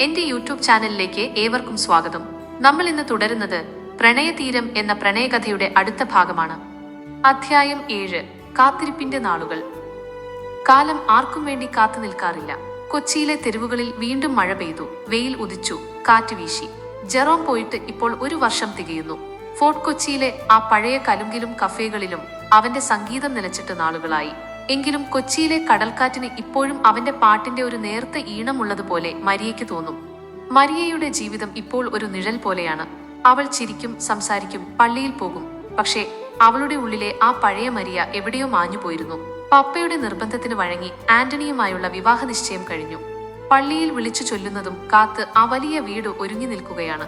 എന്റെ യൂട്യൂബ് ചാനലിലേക്ക് ഏവർക്കും സ്വാഗതം. നമ്മൾ ഇന്ന് തുടരുന്നത് പ്രണയതീരം എന്ന പ്രണയകഥയുടെ അടുത്ത ഭാഗമാണ്. അധ്യായം 7. കാത്തിരിപ്പിന്റെ നാളുകൾ. കാലം ആർക്കും വേണ്ടി കാത്തു നിൽക്കാറില്ല. കൊച്ചിയിലെ തെരുവുകളിൽ വീണ്ടും മഴ പെയ്തു, വെയിൽ ഉദിച്ചു, കാറ്റ് വീശി. ജെറോം പോയിട്ട് ഇപ്പോൾ 1 വർഷം തികയുന്നു. ഫോർട്ട് കൊച്ചിയിലെ ആ പഴയ കലുങ്കിലും കഫേകളിലും അവന്റെ സംഗീതം നിലച്ചിട്ട് നാളുകളായി. എങ്കിലും കൊച്ചിയിലെ കടൽക്കാറ്റിന് ഇപ്പോഴും അവന്റെ പാട്ടിന്റെ ഒരു നേർത്ത ഈണമുള്ളതുപോലെ മരിയയ്ക്ക് തോന്നും. മരിയയുടെ ജീവിതം ഇപ്പോൾ ഒരു നിഴൽ പോലെയാണ്. അവൾ ചിരിക്കും, സംസാരിക്കും, പള്ളിയിൽ പോകും. പക്ഷേ അവളുടെ ഉള്ളിലെ ആ പഴയ മരിയ എവിടെയോ മാഞ്ഞുപോയിരുന്നു. പപ്പയുടെ നിർബന്ധത്തിന് വഴങ്ങി ആന്റണിയുമായുള്ള വിവാഹ നിശ്ചയം കഴിഞ്ഞു. പള്ളിയിൽ വിളിച്ചു ചൊല്ലുന്നതും കാത്ത് ആ വലിയ വീട് ഒരുങ്ങി നിൽക്കുകയാണ്.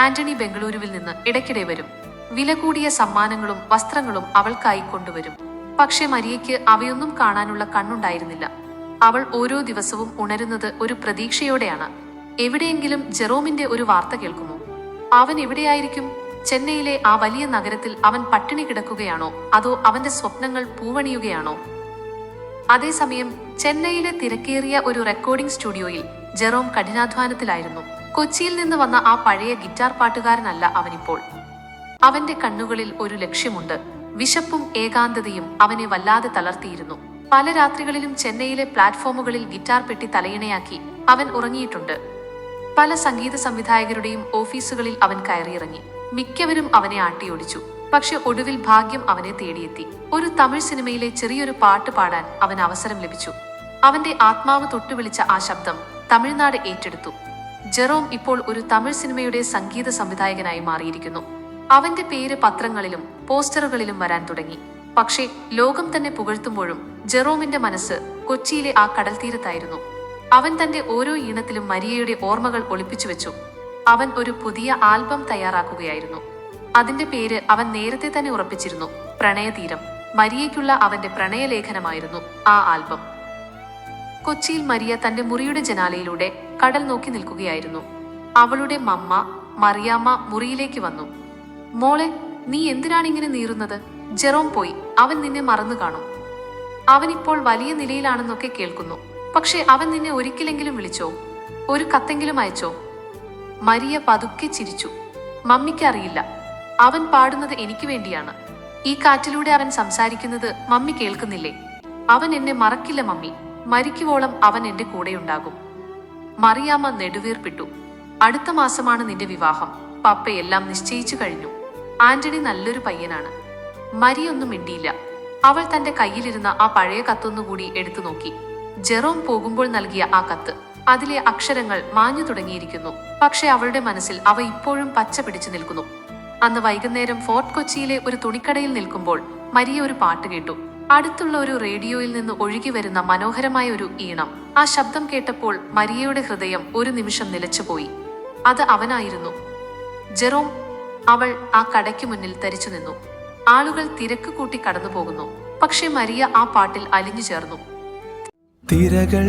ആന്റണി ബംഗളൂരുവിൽ നിന്ന് ഇടയ്ക്കിടെ വരും. വില കൂടിയ സമ്മാനങ്ങളും വസ്ത്രങ്ങളും അവൾക്കായി കൊണ്ടുവരും. പക്ഷെ മരിയയ്ക്ക് അവയൊന്നും കാണാനുള്ള കണ്ണുണ്ടായിരുന്നില്ല. അവൾ ഓരോ ദിവസവും ഉണരുന്നത് ഒരു പ്രതീക്ഷയോടെയാണ്. എവിടെയെങ്കിലും ജെറോമിന്റെ ഒരു വാർത്ത കേൾക്കുമോ? അവൻ എവിടെയായിരിക്കും? ചെന്നൈയിലെ ആ വലിയ നഗരത്തിൽ അവൻ പട്ടിണി കിടക്കുകയാണോ, അതോ അവന്റെ സ്വപ്നങ്ങൾ പൂവണിയുകയാണോ? അതേസമയം ചെന്നൈയിലെ തിരക്കേറിയ ഒരു റെക്കോർഡിംഗ് സ്റ്റുഡിയോയിൽ ജെറോം കഠിനാധ്വാനത്തിലായിരുന്നു. കൊച്ചിയിൽ നിന്ന് വന്ന ആ പഴയ ഗിറ്റാർ പാട്ടുകാരനല്ല അവനിപ്പോൾ. അവന്റെ കണ്ണുകളിൽ ഒരു ലക്ഷ്യമുണ്ട്. വിശപ്പും ഏകാന്തതയും അവനെ വല്ലാതെ തളർത്തിയിരുന്നു. പല രാത്രികളിലും ചെന്നൈയിലെ പ്ലാറ്റ്ഫോമുകളിൽ ഗിറ്റാർ പെട്ടി തലയിണയാക്കി അവൻ ഉറങ്ങിയിട്ടുണ്ട്. പല സംഗീത സംവിധായകരുടെയും ഓഫീസുകളിൽ അവൻ കയറിയിറങ്ങി. മിക്കവരും അവനെ ആട്ടിയോടിച്ചു. പക്ഷെ ഒടുവിൽ ഭാഗ്യം അവനെ തേടിയെത്തി. ഒരു തമിഴ് സിനിമയിലെ ചെറിയൊരു പാട്ട് പാടാൻ അവൻ അവസരം ലഭിച്ചു. അവന്റെ ആത്മാവ് തൊട്ടുവിളിച്ച ആ ശബ്ദം തമിഴ്നാട് ഏറ്റെടുത്തു. ജെറോം ഇപ്പോൾ ഒരു തമിഴ് സിനിമയുടെ സംഗീത സംവിധായകനായി മാറിയിരിക്കുന്നു. അവന്റെ പേര് പത്രങ്ങളിലും പോസ്റ്ററുകളിലും വരാൻ തുടങ്ങി. പക്ഷേ ലോകം തന്നെ പുകഴ്ത്തുമ്പോഴും ജെറോമിന്റെ മനസ്സ് കൊച്ചിയിലെ ആ കടൽ തീരത്തായിരുന്നു. അവൻ തന്റെ ഓരോ ഈണത്തിലും മരിയയുടെ ഓർമ്മകൾ ഒളിപ്പിച്ചു വെച്ചു. അവൻ ഒരു പുതിയ ആൽബം തയ്യാറാക്കുകയായിരുന്നു. അതിന്റെ പേര് അവൻ നേരത്തെ തന്നെ ഉറപ്പിച്ചിരുന്നു: പ്രണയതീരം. മരിയയ്ക്കുള്ള അവന്റെ പ്രണയലേഖനമായിരുന്നു ആ ആൽബം. കൊച്ചിയിൽ മരിയ തന്റെ മുറിയുടെ ജനാലയിലൂടെ കടൽ നോക്കി നിൽക്കുകയായിരുന്നു. അവളുടെ മമ്മ മറിയാമ്മ മുറിയിലേക്ക് വന്നു. മോളെ, നീ എന്തിനാണിങ്ങനെ നീറുന്നത്? ജെറോം പോയി. അവൻ നിന്നെ മറന്നു കാണും. അവനിപ്പോൾ വലിയ നിലയിലാണെന്നൊക്കെ കേൾക്കുന്നു. പക്ഷെ അവൻ നിന്നെ ഒരിക്കലെങ്കിലും വിളിച്ചോ? ഒരു കത്തെങ്കിലും അയച്ചോ? മരിയ പതുക്കെ ചിരിച്ചു. മമ്മിക്ക് അറിയില്ല. അവൻ പാടുന്നത് എനിക്ക് വേണ്ടിയാണ്. ഈ കാറ്റിലൂടെ അവൻ സംസാരിക്കുന്നത് മമ്മി കേൾക്കുന്നില്ലേ? അവൻ എന്നെ മറക്കില്ല മമ്മി. മരിക്കുവോളം അവൻ എന്റെ കൂടെയുണ്ടാകും. മറിയാമ്മ നെടുവീർപ്പിട്ടു. അടുത്ത മാസമാണ് നിന്റെ വിവാഹം. പപ്പയെല്ലാം നിശ്ചയിച്ചു കഴിഞ്ഞു. ആന്റണി നല്ലൊരു പയ്യനാണ്. മരിയൊന്നും മിണ്ടിയില്ല. അവൾ തന്റെ കയ്യിലിരുന്ന ആ പഴയ കത്തൊന്നുകൂടി എടുത്തു നോക്കി. ജെറോം പോകുമ്പോൾ നൽകിയ ആ കത്ത്. അതിലെ അക്ഷരങ്ങൾ മാഞ്ഞു തുടങ്ങിയിരിക്കുന്നു. പക്ഷെ അവളുടെ മനസ്സിൽ അവ ഇപ്പോഴും പച്ച പിടിച്ചു നിൽക്കുന്നു. അന്ന് വൈകുന്നേരം ഫോർട്ട് കൊച്ചിയിലെ ഒരു തുണിക്കടയിൽ നിൽക്കുമ്പോൾ മരിയ ഒരു പാട്ട് കേട്ടു. അടുത്തുള്ള ഒരു റേഡിയോയിൽ നിന്ന് ഒഴുകി വരുന്ന മനോഹരമായ ഒരു ഈണം. ആ ശബ്ദം കേട്ടപ്പോൾ മരിയയുടെ ഹൃദയം ഒരു നിമിഷം നിലച്ചുപോയി. അത് അവനായിരുന്നു, ജെറോം. അവൾ ആ കടയ്ക്ക് മുന്നിൽ തരിച്ചു നിന്നു. ആളുകൾ തിരക്ക് കൂട്ടി കടന്നു പോകുന്നു. പക്ഷെ മരിയ ആ പാട്ടിൽ അലിഞ്ഞു ചേർന്നു. തിരകൾ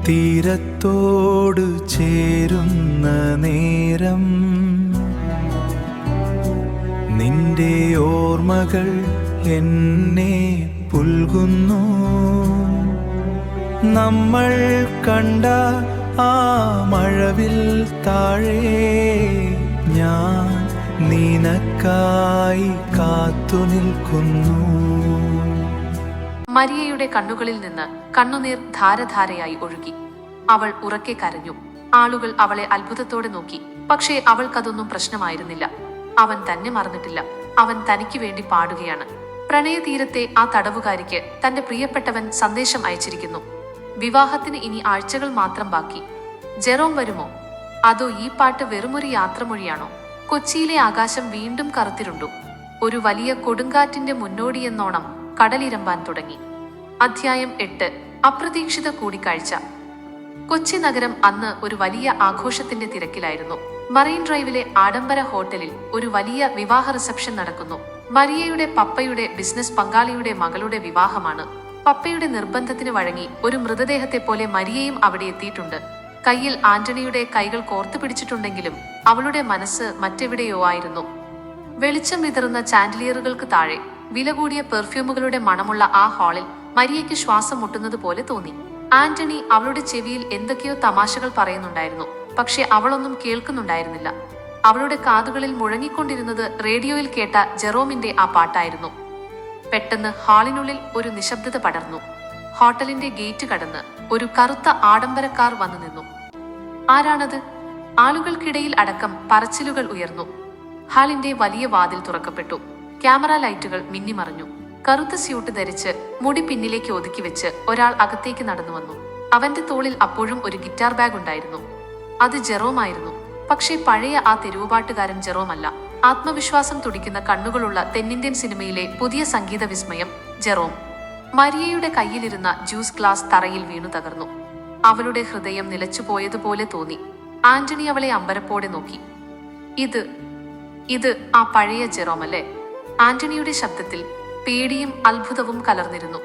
തീരത്തോട് ചേരുന്ന നേരം, നിന്റെ ഓർമ്മകൾ എന്നെ പുൽകുന്നു. നമ്മൾ കണ്ട ആ മഴവിൽ താഴെ ഞാൻ നിനക്കായി കാത്തു നിൽക്കുന്നു. മരിയയുടെ കണ്ണുകളിൽ നിന്ന് കണ്ണുനീർ ധാരധാരയായി ഒഴുകി. അവൾ ഉറക്കെ കരഞ്ഞു. ആളുകൾ അവളെ അത്ഭുതത്തോടെ നോക്കി. പക്ഷേ അവൾക്കതൊന്നും പ്രശ്നമായിരുന്നില്ല. അവൻ തന്നെ മറന്നിട്ടില്ല. അവൻ തനിക്ക് വേണ്ടി പാടുകയാണ്. പ്രണയതീരത്തെ ആ തടവുകാരിക്ക് തന്റെ പ്രിയപ്പെട്ടവൻ സന്ദേശം അയച്ചിരിക്കുന്നു. വിവാഹത്തിന് ഇനി ആഴ്ചകൾ മാത്രം ബാക്കി. ജെറോം വരുമോ? അതോ ഈ പാട്ട് വെറുമൊരു യാത്രമൊഴിയാണോ? കൊച്ചിയിലെ ആകാശം വീണ്ടും കറുത്തിരുണ്ടു. ഒരു വലിയ കൊടുങ്കാറ്റിന്റെ മുന്നോടിയെന്നോണം കടലിരമ്പാൻ തുടങ്ങി. അധ്യായം 8. അപ്രതീക്ഷിത കൂടിക്കാഴ്ച. കൊച്ചി നഗരം അന്ന് ഒരു വലിയ ആഘോഷത്തിന്റെ തിരക്കിലായിരുന്നു. മറൈൻ ഡ്രൈവിലെ ആഡംബര ഹോട്ടലിൽ ഒരു വലിയ വിവാഹ റിസപ്ഷൻ നടക്കുന്നു. മരിയയുടെ പപ്പയുടെ ബിസിനസ് പങ്കാളിയുടെ മകളുടെ വിവാഹമാണ്. പപ്പയുടെ നിർബന്ധത്തിന് വഴങ്ങി ഒരു മൃതദേഹത്തെ പോലെ മരിയയും അവിടെ എത്തിയിട്ടുണ്ട്. കയ്യിൽ ആന്റണിയുടെ കൈകൾ കോർത്തു പിടിച്ചിട്ടുണ്ടെങ്കിലും അവളുടെ മനസ്സ് മറ്റെവിടെയോ ആയിരുന്നു. വെളിച്ചം വിതറുന്ന ചാൻഡിലിയറുകൾക്ക് താഴെ വില കൂടിയ പെർഫ്യൂമുകളുടെ മണമുള്ള ആ ഹാളിൽ മരിയയ്ക്ക് ശ്വാസം മുട്ടുന്നത് പോലെ തോന്നി. ആന്റണി അവളുടെ ചെവിയിൽ എന്തൊക്കെയോ തമാശകൾ പറയുന്നുണ്ടായിരുന്നു. പക്ഷെ അവളൊന്നും കേൾക്കുന്നുണ്ടായിരുന്നില്ല. അവളുടെ കാതുകളിൽ മുഴങ്ങിക്കൊണ്ടിരുന്നത് റേഡിയോയിൽ കേട്ട ജെറോമിന്റെ ആ പാട്ടായിരുന്നു. പെട്ടെന്ന് ഹാളിനുള്ളിൽ ഒരു നിശബ്ദത പടർന്നു. ഹോട്ടലിന്റെ ഗേറ്റ് കടന്ന് ഒരു കറുത്ത ആഡംബര കാർ വന്നു നിന്നു. ആരാണത്? ആളുകൾക്കിടയിൽ അടക്കം പറച്ചിലുകൾ ഉയർന്നു. ഹാളിന്റെ വലിയ വാതിൽ തുറക്കപ്പെട്ടു. ക്യാമറ ലൈറ്റുകൾ മിന്നിമറഞ്ഞു. കറുത്ത സ്യൂട്ട് ധരിച്ച് മുടി പിന്നിലേക്ക് ഒതുക്കി വെച്ച് ഒരാൾ അകത്തേക്ക് നടന്നു വന്നു. അവന്റെ തോളിൽ അപ്പോഴും ഒരു ഗിറ്റാർ ബാഗ് ഉണ്ടായിരുന്നു. അത് ജെറോമായിരുന്നു. പക്ഷേ പഴയ ആ തെരുവുപാട്ടുകാരൻ ജെറോമല്ല. ആത്മവിശ്വാസം തുടിക്കുന്ന കണ്ണുകളുള്ള തെന്നിന്ത്യൻ സിനിമയിലെ പുതിയ സംഗീത വിസ്മയം ജെറോം. മരിയയുടെ കയ്യിലിരുന്ന ജ്യൂസ് ഗ്ലാസ് തറയിൽ വീണു തകർന്നു. അവളുടെ ഹൃദയം നിലച്ചുപോയതുപോലെ തോന്നി. ആന്റണി അവളെ അമ്പരപ്പോടെ നോക്കി. ഇത് ആ പഴയ ജെറോമല്ലേ? ആന്റണിയുടെ ശബ്ദത്തിൽ പേടിയും അത്ഭുതവും കലർന്നിരുന്നു.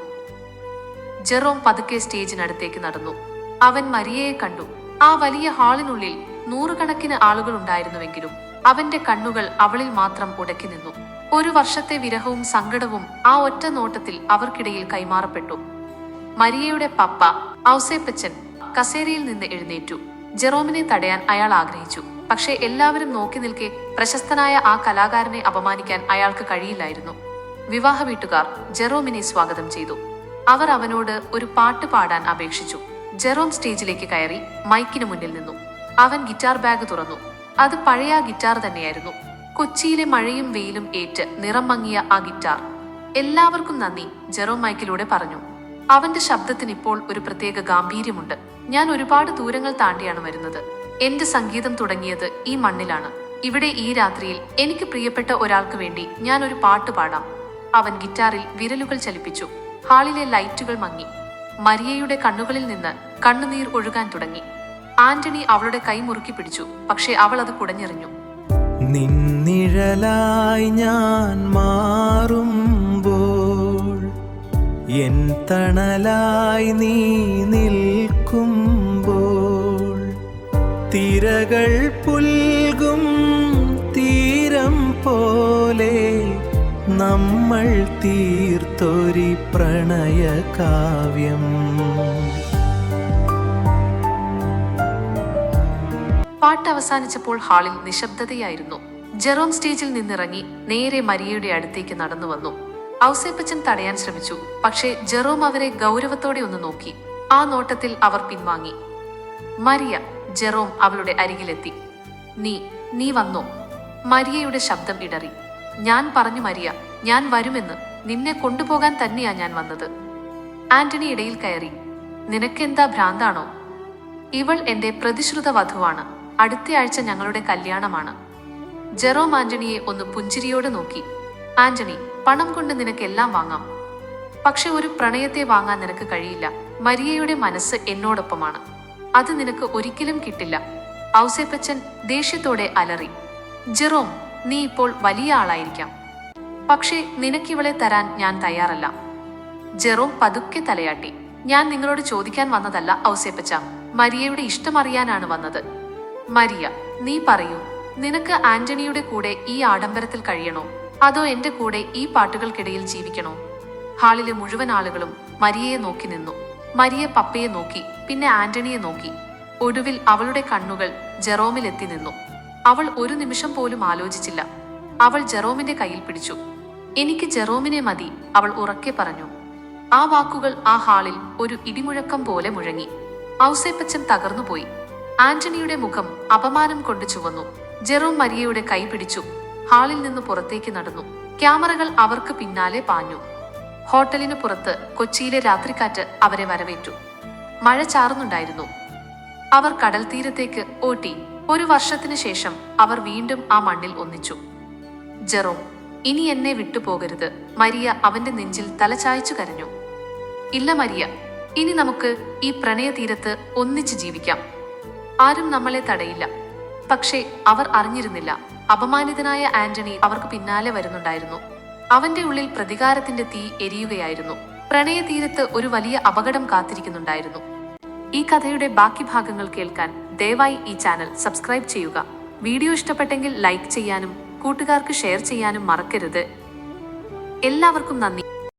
ജെറോം പതുക്കെ സ്റ്റേജിനടുത്തേക്ക് നടന്നു. അവൻ മരിയയെ കണ്ടു. ആ വലിയ ഹാളിനുള്ളിൽ നൂറുകണക്കിന് ആളുകൾ ഉണ്ടായിരുന്നുവെങ്കിലും അവന്റെ കണ്ണുകൾ അവളിൽ മാത്രം ഉടക്കി നിന്നു. ഒരു വർഷത്തെ വിരഹവും സങ്കടവും ആ ഒറ്റ നോട്ടത്തിൽ അവർക്കിടയിൽ കൈമാറപ്പെട്ടു. മരിയയുടെ പപ്പ ഔസേപ്പച്ചൻ കസേരയിൽ നിന്ന് എഴുന്നേറ്റു. ജെറോമിനെ തടയാൻ അയാൾ ആഗ്രഹിച്ചു. പക്ഷേ എല്ലാവരും നോക്കി നിൽക്കെ പ്രശസ്തനായ ആ കലാകാരനെ അപമാനിക്കാൻ അയാൾക്ക് കഴിയില്ലായിരുന്നു. വിവാഹ വീട്ടുകാർ ജെറോമിനെ സ്വാഗതം ചെയ്തു. അവർ അവനോട് ഒരു പാട്ട് പാടാൻ അപേക്ഷിച്ചു. ജെറോം സ്റ്റേജിലേക്ക് കയറി മൈക്കിന് മുന്നിൽ നിന്നു. അവൻ ഗിറ്റാർ ബാഗ് തുറന്നു. അത് പഴയ ഗിറ്റാർ തന്നെയായിരുന്നു. കൊച്ചിയിലെ മഴയും വെയിലും ഏറ്റ് നിറം മങ്ങിയ ആ ഗിറ്റാർ. എല്ലാവർക്കും നന്ദി, ജെറോം മൈക്കിലൂടെ പറഞ്ഞു. അവന്റെ ശബ്ദത്തിന് ഇപ്പോൾ ഒരു പ്രത്യേക ഗാംഭീര്യമുണ്ട്. ഞാൻ ഒരുപാട് ദൂരങ്ങൾ താണ്ടിയാണ് വരുന്നത്. എന്റെ സംഗീതം തുടങ്ങിയത് ഈ മണ്ണിലാണ്. ഇവിടെ ഈ രാത്രിയിൽ എനിക്ക് പ്രിയപ്പെട്ട ഒരാൾക്ക് വേണ്ടി ഞാൻ ഒരു പാട്ട് പാടാം. അവൻ ഗിറ്റാറിൽ വിരലുകൾ ചലിപ്പിച്ചു. ഹാളിലെ ലൈറ്റുകൾ മങ്ങി. മരിയയുടെ കണ്ണുകളിൽ നിന്ന് കണ്ണുനീർ ഒഴുകാൻ തുടങ്ങി. ആന്റണി അവളുടെ കൈ മുറുക്കി പിടിച്ചു. പക്ഷെ അവൾ അത് കുടഞ്ഞെറിഞ്ഞു. നിന്നിഴലായി ഞാൻ മാറുമ്പോൾ, എൻ തണലായി നീ നിൽക്കുമ്പോൾ, തിരകൾ പുൽകും തീരം പോലെ നമ്മൾ തീർത്തൊരി പ്രണയകാവ്യം. പാട്ട് അവസാനിച്ചപ്പോൾ ഹാളിൽ നിശബ്ദതയായിരുന്നു. ജെറോം സ്റ്റേജിൽ നിന്നിറങ്ങി നേരെ മരിയയുടെ അടുത്തേക്ക് നടന്നു വന്നു. ഔസേപ്പച്ചൻ തടയാൻ ശ്രമിച്ചു. പക്ഷേ ജെറോം അവരെ ഗൗരവത്തോടെ ഒന്ന് നോക്കി. ആ നോട്ടത്തിൽ അവർ പിൻവാങ്ങി. മരിയ, ജെറോം അവളുടെ അരികിലെത്തി. നീ വന്നോ? മരിയയുടെ ശബ്ദം ഇടറി. ഞാൻ പറഞ്ഞു മരിയ, ഞാൻ വരുമെന്ന്. നിന്നെ കൊണ്ടുപോകാൻ തന്നെയാ ഞാൻ വന്നത്. ആന്റണി ഇടയിൽ കയറി. നിനക്കെന്താ ഭ്രാന്താണോ? ഇവൾ എന്റെ പ്രതിശ്രുത വധുവാണ്. അടുത്തയാഴ്ച ഞങ്ങളുടെ കല്യാണമാണ്. ജെറോം ആന്റണിയെ ഒന്ന് പുഞ്ചിരിയോടെ നോക്കി. ആന്റണി, പണം കൊണ്ട് നിനക്കെല്ലാം വാങ്ങാം. പക്ഷെ ഒരു പ്രണയത്തെ വാങ്ങാൻ നിനക്ക് കഴിയില്ല. മരിയയുടെ മനസ്സ് എന്നോടൊപ്പമാണ്. അത് നിനക്ക് ഒരിക്കലും കിട്ടില്ല. ഔസേപ്പച്ചൻ ദേഷ്യത്തോടെ അലറി. ജെറോം, നീ ഇപ്പോൾ വലിയ ആളായിരിക്കാം. പക്ഷേ നിനക്കിവളെ തരാൻ ഞാൻ തയ്യാറല്ല. ജെറോം പതുക്കെ തലയാട്ടി. ഞാൻ നിങ്ങളോട് ചോദിക്കാൻ വന്നതല്ല ഔസേപ്പച്ച. മരിയയുടെ ഇഷ്ടമറിയാനാണ് വന്നത്. മരിയ, നീ പറയൂ, നിനക്ക് ആന്റണിയുടെ കൂടെ ഈ ആഡംബരത്തിൽ കഴിയണോ, അതോ എന്റെ കൂടെ ഈ പാട്ടുകൾക്കിടയിൽ ജീവിക്കണോ? ഹാളിലെ മുഴുവൻ ആളുകളും മരിയയെ നോക്കി നിന്നു. മരിയ പപ്പയെ നോക്കി, പിന്നെ ആന്റണിയെ നോക്കി. ഒടുവിൽ അവളുടെ കണ്ണുകൾ ജെറോമിലെത്തി നിന്നു. അവൾ ഒരു നിമിഷം പോലും ആലോചിച്ചില്ല. അവൾ ജെറോമിന്റെ കയ്യിൽ പിടിച്ചു. എനിക്ക് ജെറോമിനെ മതി, അവൾ ഉറക്കെ പറഞ്ഞു. ആ വാക്കുകൾ ആ ഹാളിൽ ഒരു ഇടിമുഴക്കം പോലെ മുഴങ്ങി. ഔസേപ്പച്ചൻ തകർന്നുപോയി. ആന്റണിയുടെ മുഖം അപമാനം കൊണ്ട് ചുവന്നു. ജെറോം മരിയയുടെ കൈ പിടിച്ചു ഹാളിൽ നിന്ന് പുറത്തേക്ക് നടന്നു. ക്യാമറകൾ അവർക്ക് പിന്നാലെ പാഞ്ഞു. ഹോട്ടലിന് പുറത്ത് കൊച്ചിയിലെ രാത്രിക്കാറ്റ് അവരെ വരവേറ്റു. മഴ ചാറുന്നുണ്ടായിരുന്നു. അവർ കടൽ തീരത്തേക്ക് ഓട്ടി. ഒരു വർഷത്തിന് ശേഷം അവർ വീണ്ടും ആ മണ്ണിൽ ഒന്നിച്ചു. ജെറോം, ഇനി എന്നെ വിട്ടുപോകരുത്. മരിയ അവന്റെ നെഞ്ചിൽ തലചായ്ച്ചു കരഞ്ഞു. ഇല്ല മരിയ, ഇനി നമുക്ക് ഈ പ്രണയതീരത്ത് ഒന്നിച്ച് ജീവിക്കാം. ആരും നമ്മളെ തടയില്ല. പക്ഷേ അവർ അറിഞ്ഞിരുന്നില്ല, അപമാനിതനായ ആന്റണി അവർക്ക് പിന്നാലെ വരുന്നുണ്ടായിരുന്നു. അവന്റെ ഉള്ളിൽ പ്രതികാരത്തിന്റെ തീ എരിയുകയായിരുന്നു. പ്രണയതീരത്ത് ഒരു വലിയ അപകടം കാത്തിരിക്കുന്നുണ്ടായിരുന്നു. ഈ കഥയുടെ ബാക്കി ഭാഗങ്ങൾ കേൾക്കാൻ ദയവായി ഈ ചാനൽ സബ്സ്ക്രൈബ് ചെയ്യുക. വീഡിയോ ഇഷ്ടപ്പെട്ടെങ്കിൽ ലൈക്ക് ചെയ്യാനും കൂട്ടുകാർക്ക് ഷെയർ ചെയ്യാനും മറക്കരുത്. എല്ലാവർക്കും നന്ദി.